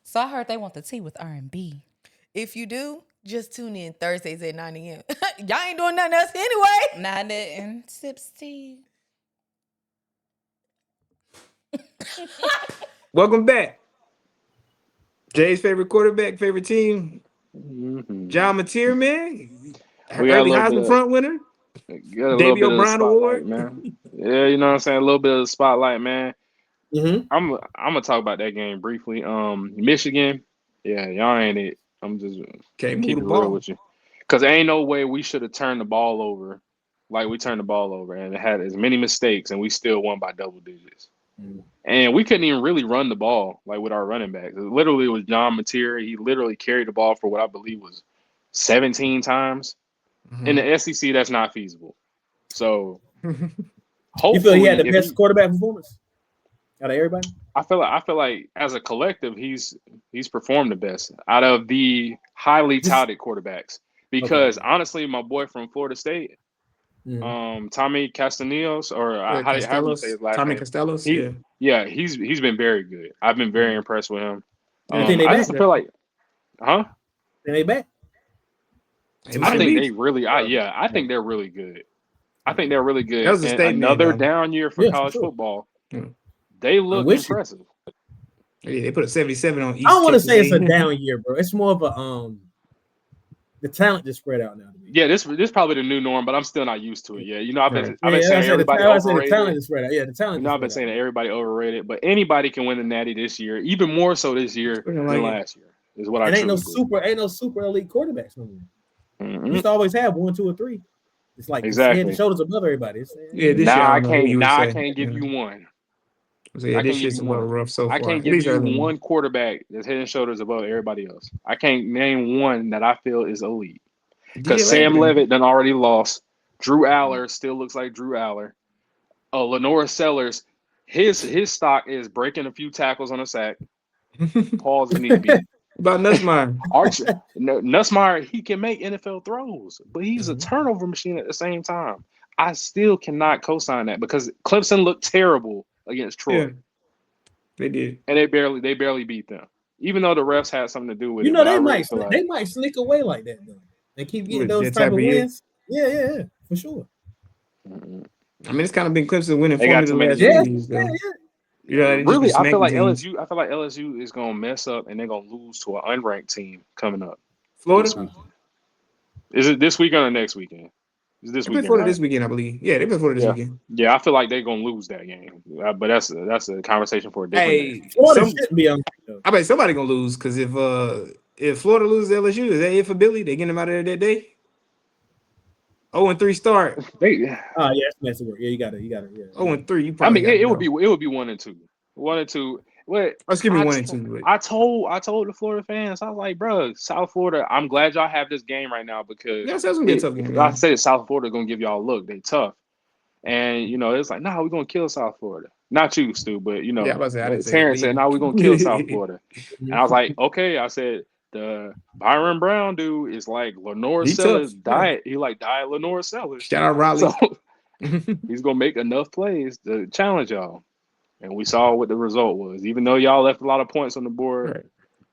So I heard they want the tea with R&B. If you do, just tune in Thursdays at 9 a.m. Y'all ain't doing nothing else anyway. Nah, nothing. Sips tea. Welcome back. Jay's favorite quarterback, favorite team, John Mateer, man. We got a Early little Heisman bit front winner. Got a little Davey bit of the O'Brien Award. spotlight, man. Yeah, you know what I'm saying? A little bit of the spotlight, man. Mm-hmm. I'm gonna talk about that game briefly. Michigan, yeah, y'all ain't it. I'm just Can't keep move it the real ball. with you, because ain't no way we should have turned the ball over like we turned the ball over and it had as many mistakes and we still won by double digits. And we couldn't even really run the ball like with our running backs. It literally was John Mateer. He literally carried the ball for what I believe was 17 times. In the SEC, that's not feasible. So hopefully, You feel he had the best quarterback performance out of everybody? I feel like as a collective, he's performed the best out of the highly touted quarterbacks. Because honestly, my boy from Florida State, Tommy Castaneos, or how do you say his last Tommy name? Costellos. He's been very good. I've been very impressed with him. I just feel like, They back. I think they really, I think they're really good. I think they're really good. That was a And statement, another though. down year for college football. They look impressive. Yeah, they put a 77 on each. I don't want to say it's a down year, bro. It's more of a the talent just spread out now. Yeah, this probably the new norm, but I'm still not used to it. Yeah, you know, I've been saying everybody overrated. The talent is spread out. Yeah, the talent. You know, I've been saying that everybody overrated, but anybody can win the Natty this year, even more so this year than last year. Is what I. Ain't no super elite quarterbacks no more. You used to always have 1, 2, or 3. It's like head and shoulders above everybody. This year I can't give you one. Yeah, this shit's a little rough so far. I can't give you one quarterback that's head and shoulders above everybody else. I can't name one that I feel is elite. Because Sam Levitt done already lost. Drew Aller still looks like Drew Aller. Lenora Sellers, his stock is breaking a few tackles on a sack. Pause if need be. About Nussmeier. Nussmeier, he can make NFL throws, but he's a turnover machine at the same time. I still cannot co-sign that because Clemson looked terrible against Troy. Yeah, they did. And they barely beat them. Even though the refs had something to do with it. They might sneak away like that though. They keep getting those type of wins. Yeah, for sure. I mean, it's kind of been Clemson winning formula the last few years, though. Really, I feel like LSU is gonna mess up and they're gonna lose to an unranked team coming up. Florida? Is it this weekend or next weekend? It's this weekend. Florida this weekend, I believe. Yeah, they play Florida this weekend. Yeah, I feel like they're gonna lose that game. But that's a conversation for a different day. Florida shouldn't be on. I bet somebody gonna lose because if Florida loses LSU, is that it for Billy? They get him out of there that day? 0-3 start. They, Oh yeah, that's messy work. Yeah, you got it. Yeah. 0-3. You I probably mean, got it would be 1-2, 1-2. What? Oh, excuse me, 1-2. I told the Florida fans, I was like, bro, South Florida. I'm glad y'all have this game right now because That's gonna be a tough game. I Man. said South Florida gonna give y'all a look. They tough, and it's like, nah, we're gonna kill South Florida. Not you, Stu, but Yeah, I was about to say, I didn't say Terrence that. said, nah, we're gonna kill South Florida, and I was like, okay. I said the Byron Brown dude is like Lenore He Sellers' tough. diet. He like diet Lenore Sellers. Shout out Raleigh. So he's gonna make enough plays to challenge y'all. And we saw what the result was. Even though y'all left a lot of points on the board, Right.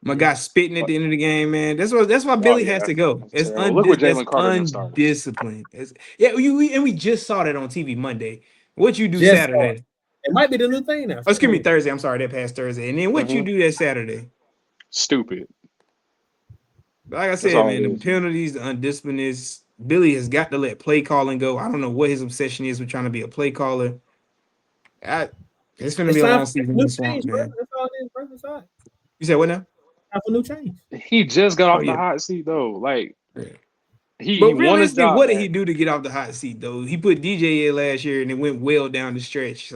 My guy spitting at the end of the game, man. That's why Billy has to go. It's look what Jalen Carter done started. undisciplined. We just saw that on TV Monday. What you do Just Saturday? It might be the new thing now. Oh, excuse me, Thursday. I'm sorry, that passed Thursday. And then what you do that Saturday? Stupid. Like I said, man, the penalties, the undisciplinedness. Billy has got to let play calling go. I don't know what his obsession is with trying to be a play caller. It's going to be a long season in the swamp, man. That's all it is, bro. That's all right. You said what now? Time for new change. He just got off the hot seat though. Like he But won his job. what did he do to get off the hot seat though? He put DJ in last year and it went well down the stretch.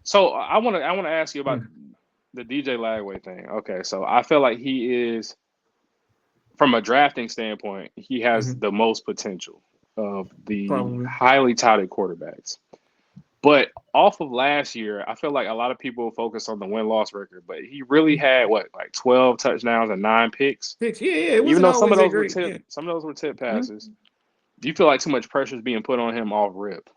So I want to ask you about the DJ Lagway thing. Okay, so I feel like he is, from a drafting standpoint, he has the most potential of the highly touted quarterbacks. But off of last year, I feel like a lot of people focus on the win-loss record, but he really had 12 touchdowns and 9 picks. Yeah. Even though some of those were tip passes. Do you feel like too much pressure is being put on him off rip?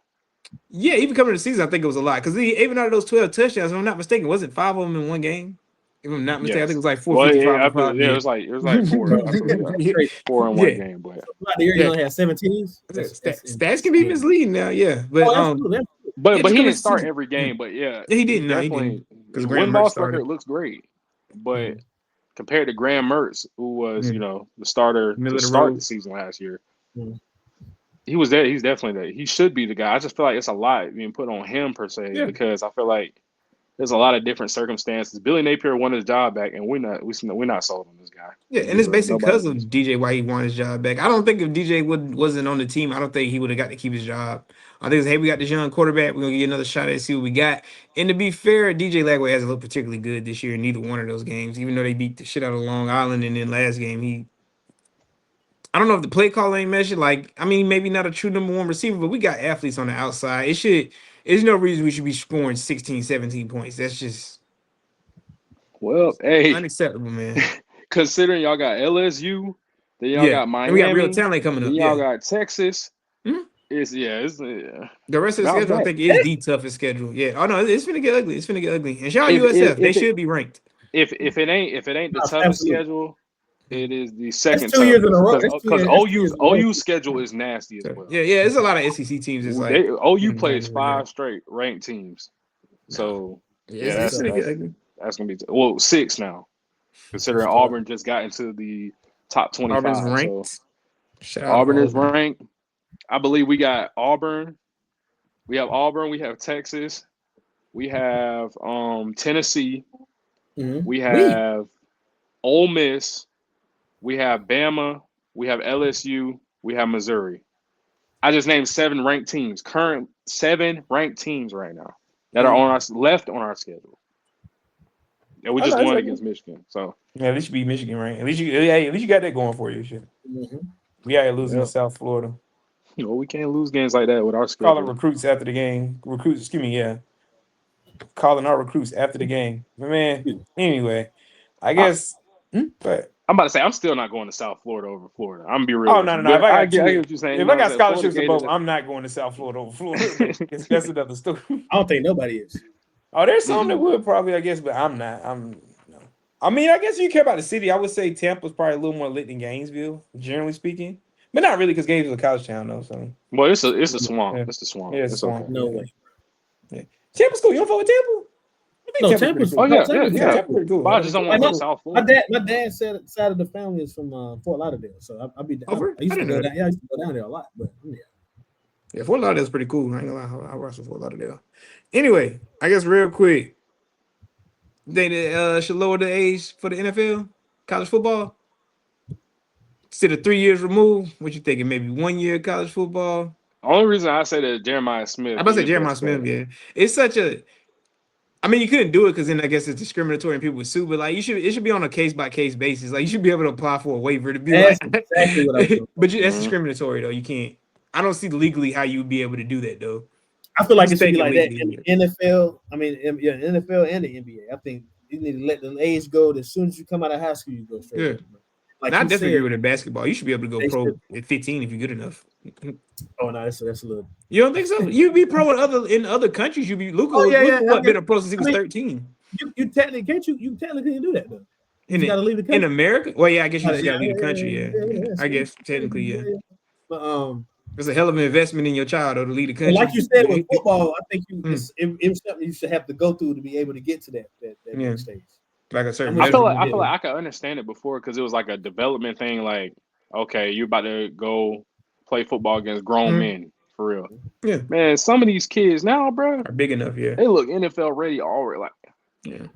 Yeah, even coming to the season, I think it was a lot because even out of those 12 touchdowns, if I'm not mistaken, was it 5 of them in one game? If I'm not mistaken, I think it was like 455. It was like 4 in one game. But he only had 17s. Stats can be misleading now, yeah. But he didn't start every game. But yeah, he didn't. Definitely, his win-loss record looks great. But compared to Graham Mertz, who was the starter to start the season last year, he was there. He's definitely there. He should be the guy. I just feel like it's a lot being put on him per se because I feel like there's a lot of different circumstances. Billy Napier won his job back, and we're not sold on this guy. Yeah, and it's basically because of DJ why he won his job back. I don't think if DJ wasn't on the team, I don't think he would have got to keep his job. I think it's, hey, we got this young quarterback. We're gonna get another shot at see what we got. And to be fair, DJ Lagway hasn't looked particularly good this year in neither one of those games. Even though they beat the shit out of Long Island, and then last game I don't know if the play call ain't measured. Maybe not a true number one receiver, but we got athletes on the outside. There's no reason we should be scoring 16, 17 points. That's just unacceptable, man. Considering y'all got LSU, then y'all got Miami, and we got real talent coming up. Then y'all got Texas. Hmm? The rest of the schedule, I think, is the toughest schedule. Yeah. Oh no, it's gonna get ugly. And shout out USF. They should be ranked. If it ain't the toughest schedule, it is the second. 2 years in a row. Because OU's schedule is nasty as well. Yeah. It's a lot of SEC teams. It's like OU plays 5 straight ranked teams. So that's gonna be 6 now. Considering Auburn just got into the top 25. Auburn's ranked. So Auburn is ranked. I believe we got Auburn. We have Auburn. We have Texas. We have Tennessee. We have Ole Miss. We have Bama. We have LSU. We have Missouri. I just named 7 ranked teams. Current 7 ranked teams right now that are on left on our schedule. And we just won against Michigan. So at least you beat Michigan, right? At least you got that going for you. Shit. We out here losing to South Florida. We can't lose games like that with our schedule. Calling recruits after the game. Calling our recruits after the game. But man, anyway, I guess. But I'm about to say I'm still not going to South Florida over Florida. I'm gonna be real. Oh no. If I get what you're saying. If I got scholarships to both, I'm not going to South Florida over Florida. That's another story. I don't think nobody is. Oh, there's some that would probably, I guess, but I'm not. No. I mean, I guess you care about the city. I would say Tampa's probably a little more lit than Gainesville, generally speaking. But not really, because Gainesville's a college town, though. So. Well, it's a swamp. Yeah. It's the swamp. Yeah, it's a swamp. Okay. No way. Yeah. Tampa's cool. You don't fuck with Tampa? No, Tampa's cool. Yeah, Tampa's pretty cool. But I just don't want to go South Florida. My dad's side of the family is from Fort Lauderdale, so I used to go down. Yeah, I used to go down there a lot. But yeah, Fort Lauderdale's pretty cool. I ain't gonna lie. I watched Fort Lauderdale. Anyway, I guess real quick, they should lower the age for the NFL, college football. instead of 3 years removed, what you thinking? Maybe 1 year of college football? Only reason I say that Jeremiah Smith. I'm about to say Jeremiah Smith, yeah. It's such a I mean, you couldn't do it because then I guess it's discriminatory and people would sue, but like it should be on a case by case basis. Like you should be able to apply for a waiver to be That's like exactly what I'm doing. But that's discriminatory though. You can't. I don't see legally how you would be able to do that though. I feel like it Just should be take it like that legally, in the NFL. I mean, yeah, NFL and the NBA. I think you need to let the age go. As soon as you come out of high school, you go straight. Yeah. Like I you definitely said, agree with it. Basketball, you should be able to go They pro should. at 15 if you're good enough. Oh no, that's a little. You don't think so? You'd be pro in other countries. You'd be Luka. Oh, yeah, Luka yeah, been a pro since he was I mean, 13. You technically can't you technically can do that though. You gotta leave the country. In America? Well, yeah, I guess you just Yeah, gotta leave the country. Yeah. I so- guess technically, yeah. But It's a hell of an investment in your child though, to leave the country. like you said with football, I think it's something you should have to go through to be able to get to that next stage. Like a certain. I feel like Yeah. I could understand it before because it was like a development thing. Like, okay, you're about to go play football against grown men for real. Yeah. Man, some of these kids now, bro, are big enough. Yeah. they look NFL ready already. Like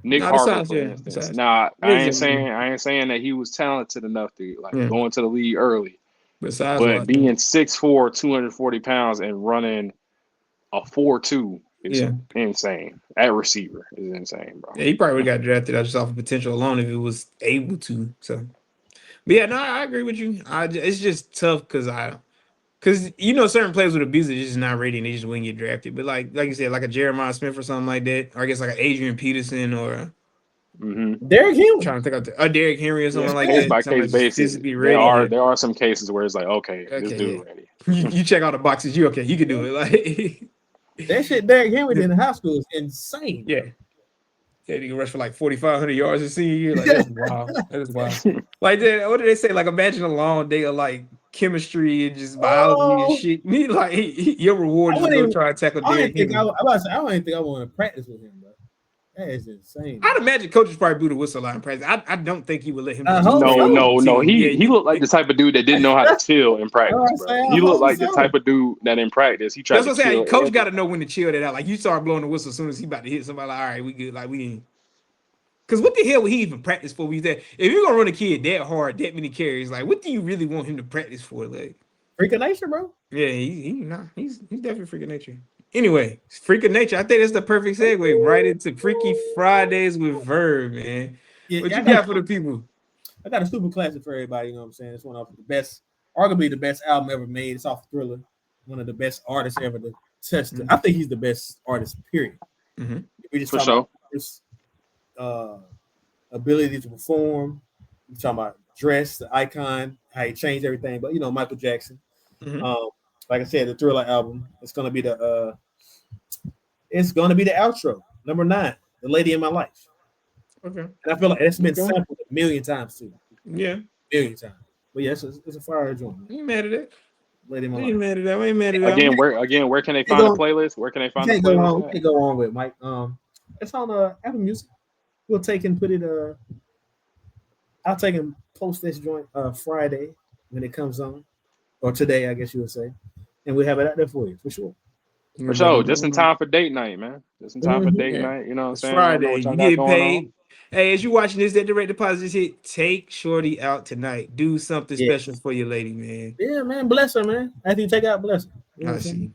Nick Nah, Harvey, besides, for yeah, instance. besides. Now, I Yeah, ain't saying that he was talented enough to like Yeah. go into the league early. Besides, But being 6'4", 240 pounds and running a 4.2 is insane. At receiver is insane, bro. yeah, he probably would have got drafted just off of potential alone if he was able to. So, but yeah, no, I agree with you. It's just tough because certain players with abuse are just not ready and they just wouldn't get drafted. But like you said, like a Jeremiah Smith or something like that, or I guess like an Adrian Peterson or Derrick Henry. trying to think of a Derrick Henry or something like Case that. by Somebody case just basis, physically ready. there are some cases where it's like, okay, this dude ready. You check all the boxes. You okay? You can do it. Like That shit Derrick Henry did in high school is insane. yeah. Yeah, he can rush for like 4,500 yards a senior year. Like that's wild. That is wild. Like what did they say? Like imagine a long day of like chemistry and just biology and shit. Me like your reward is to go try and tackle Derrick Henry. I don't even think I want to practice with him, bro. That is insane. I'd imagine coaches probably blew the whistle a lot in practice. I don't think he would let him. No. He looked like the type of dude that didn't know how to chill in practice, bro. He looked like the type of dude that in practice he tried to chill. That's what I'm saying. Coach got to know when to chill that out. Like you start blowing the whistle as soon as he about to hit somebody. Like all right, we good. Like we ain't. Because what the hell would he even practice for? If you're gonna run a kid that hard, that many carries, like what do you really want him to practice for? Like freak of nature, bro. Yeah, he's definitely freak of nature. Anyway, freak of nature. I think that's the perfect segue right into Freaky Fridays with Verb, man. Yeah, what you got for the people? I got a super classic for everybody. You know what I'm saying? It's one of the best, arguably the best album ever made. It's off Thriller, one of the best artists ever to touch. I think he's the best artist. Period. We just talking about his ability to perform. We're talking about dress, the icon, how he changed everything. But Michael Jackson. Like I said, the Thriller album. It's gonna be the outro. Number 9, The Lady in My Life. Okay. And I feel like it's been sampled a million times too. Yeah. Million times. But yes, it's a fire joint. You ain't mad at it? Lady in My Life. Life. Ain't mad at that. Ain't mad at that. Where can they find the playlist? Where can they find the playlist? We can't go on with Mike. It's on Apple Music. We'll take and put it I'll take and post this joint Friday when it comes on. Or today, I guess you would say. And we'll have it out there for you, for sure. For sure. Just in time for date night, man. Just in time for date night. You know what I'm saying? Friday. You get paid. Hey, as you watching this, that direct deposit just hit. Take Shorty out tonight. Do something special for your lady, man. Yeah, man. Bless her, man. After you take out, bless her. I see.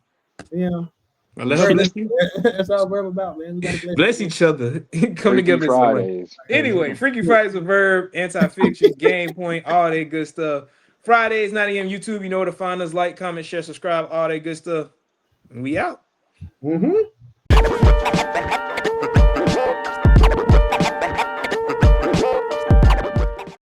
Yeah. Well, let her bless you. That's all we're about, man. We gotta bless each other. Come together. Fridays. Anyway, Freaky Fridays with Verb, Anti-Fiction, GamePoint, all that good stuff. Fridays, 9 a.m. YouTube. You know where to find us. Like, comment, share, subscribe, all that good stuff. And we out.